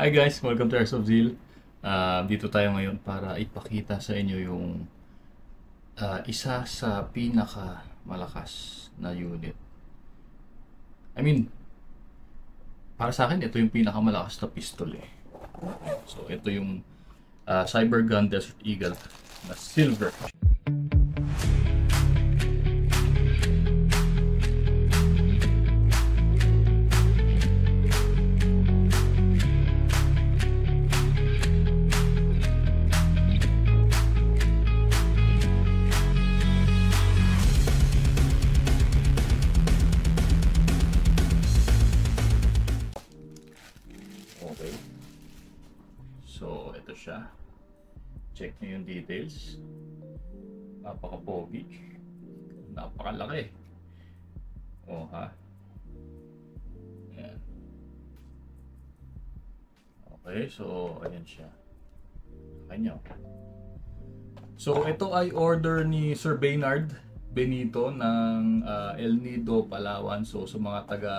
Hi guys, welcome to Airsoft Zeal. Dito tayo ngayon para ipakita sa inyo yung isa sa pinaka malakas na unit. I mean, para sa akin ito yung pinakamalakas na pistol eh. So ito yung Cybergun Desert Eagle na silver. Okay. So, ito siya. Check nyo yung details. Napaka-pogi. Napakalaki. Oh, ha? Ayan. Okay, so, ayan siya. Kanya. So, ito ay order ni Sir Baynard Benito ng El Nido, Palawan. So, sa mga taga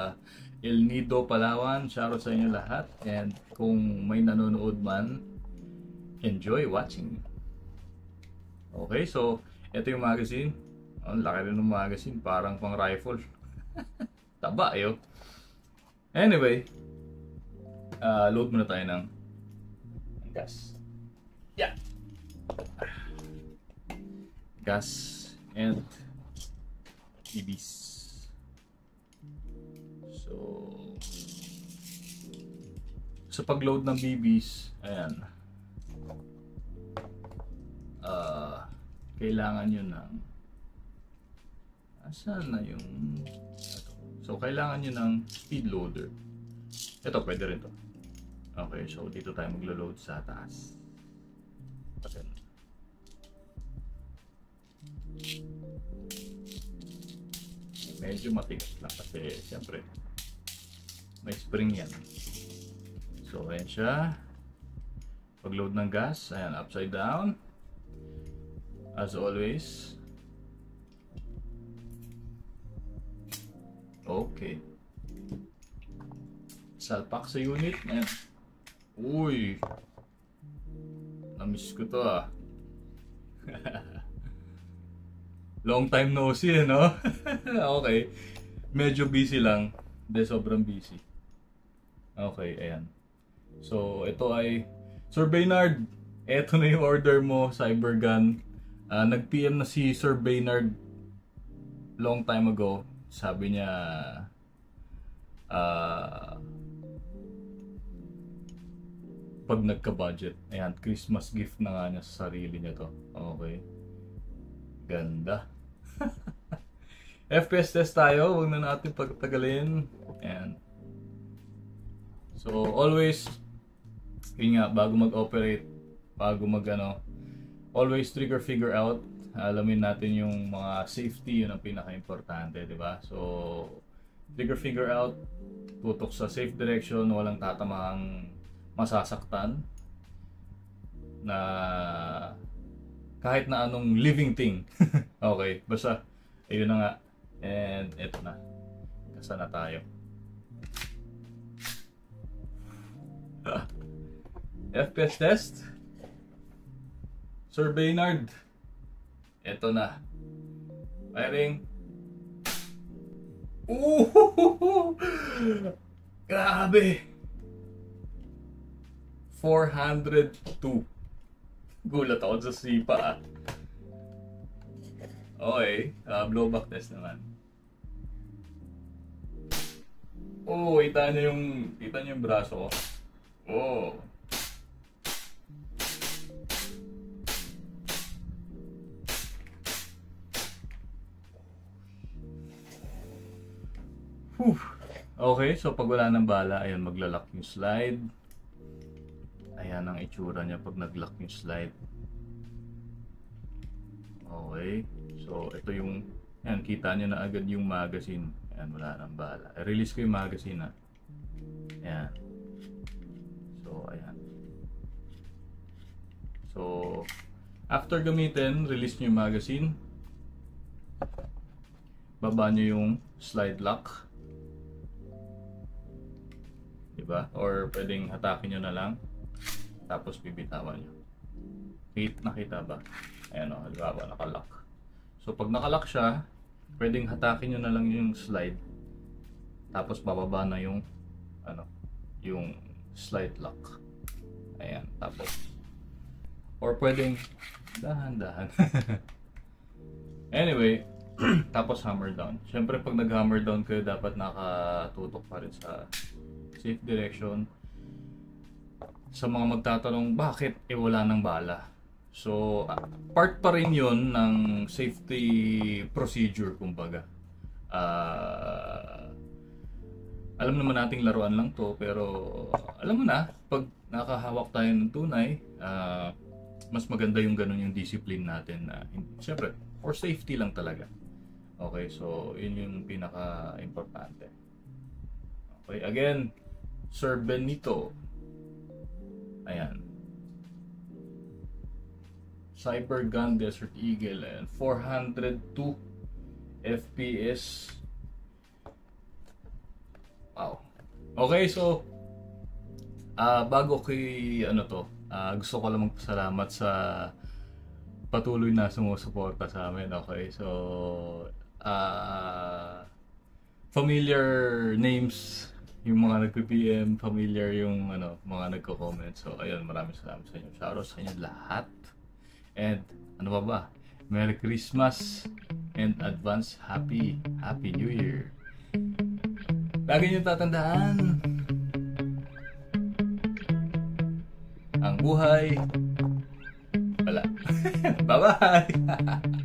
El Nido, Palawan, shoutout sa inyo lahat. And kung may nanonood man, enjoy watching. Okay, so ito yung magazine. Ang laki rin ng magazine, parang pang rifle. Taba, ayo. Anyway, load muna tayo ng gas. Yeah. Gas and EBs. So, sa pag-load ng BBs, ayan, kailangan nyo ng, asan na yung, so kailangan nyo ng speed loader. Ito, pwede rin to. Okay, so dito tayo maglo-load sa taas. Ayan. Medyo matigas lang kasi siyempre may spring yan. So ayan siya. Pag-load ng gas, ayan, upside down. As always. Okay. Salpak sa unit. Ayan. Uy. Namiss ko to ah. Long time no see, no? Okay. Medyo busy lang. Hindi, sobrang busy. Okay, ayan. So, ito ay Sir Baynard. Ito na yung order mo, Cybergun. Nag-PM na si Sir Baynard long time ago. Sabi niya, pag nagka-budget, ayan, Christmas gift na nga niya sa sarili niya to. Okay. Ganda. FPS test tayo, huwag na natin pagtagalin. Ayan. So, always, yun nga, bago mag-operate, bago always trigger figure out. Alamin natin yung mga safety, yun ang pinaka-importante, di ba? So, trigger figure out, tutok sa safe direction, walang tatamang masasaktan na kahit na anong living thing. Okay, basta ayun na nga. And eto na. Kasa na tayo. FPS test. Sir Baynard. Eto na. Firing. Grabe. 402. Gulat ako sa sipa ah. Okay, blowback test naman. Oh, kita niyo yung braso ko. Oh. Whew. Okay, so pag wala ng bala, ayan, maglalak yung slide. Ayan ang itsura niya pag nag-lock yung slide. Okay. So, ito yung, ayan, kita niyo na agad yung magazine. Ayan, wala nang bala. I-release ko yung magazine ha. Ayan. So, ayan. So, after gamitin, release niyo yung magazine. Baba niyo yung slide lock. Diba? Or pwedeng hatakin nyo na lang, tapos bibitawan nyo. Nakita ba? Ayan o, halimbawa nakalock. So pag nakalock siya, pwedeng hatakin nyo na lang yung slide, tapos bababa na yung yung slide lock. Ayan, tapos or pwedeng dahan-dahan. Anyway, tapos hammer down. Siyempre pag nag-hammer down kayo, dapat nakatutok pa rin sa safe direction. Sa mga magtatanong bakit wala ng bala, so part pa rin yun ng safety procedure, kumbaga. Alam naman nating laruan lang to, pero alam mo na, pag nakahawak tayo ng tunay, mas maganda yung ganun yung discipline natin na siyempre for safety lang talaga. Okay, so yun yung pinaka-importante. Okay, again, Sir Benito. Ayan. Cybergun Desert Eagle and 402 FPS. Wow. Okay, so bago kay gusto ko lang magpasalamat sa patuloy na sumusuporta sa amin. Okay, so familiar names yung mga nagpi-PM, familiar yung mga nagko-comment. So ayun, maraming salamat sa inyo. Shoutout sa inyo lahat. And ano ba? Merry Christmas and advance Happy New Year. Lagi niyo tatandaan, ang buhay wala. Bye-bye!